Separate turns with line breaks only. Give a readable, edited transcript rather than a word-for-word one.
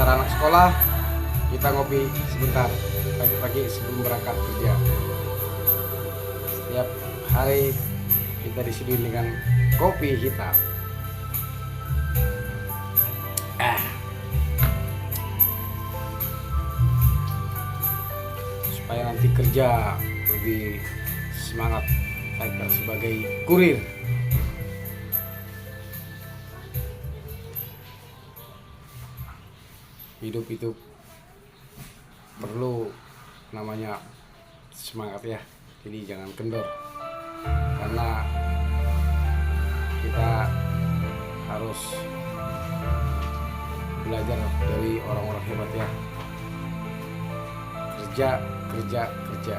antara anak sekolah, kita ngopi sebentar pagi-pagi sebelum berangkat kerja. Setiap hari kita disuguhi dengan kopi hitam. Supaya nanti kerja lebih semangat saya sebagai kurir. Hidup itu perlu namanya semangat ya, jadi jangan kendor, karena kita harus belajar dari orang-orang hebat ya. Kerja, kerja, kerja.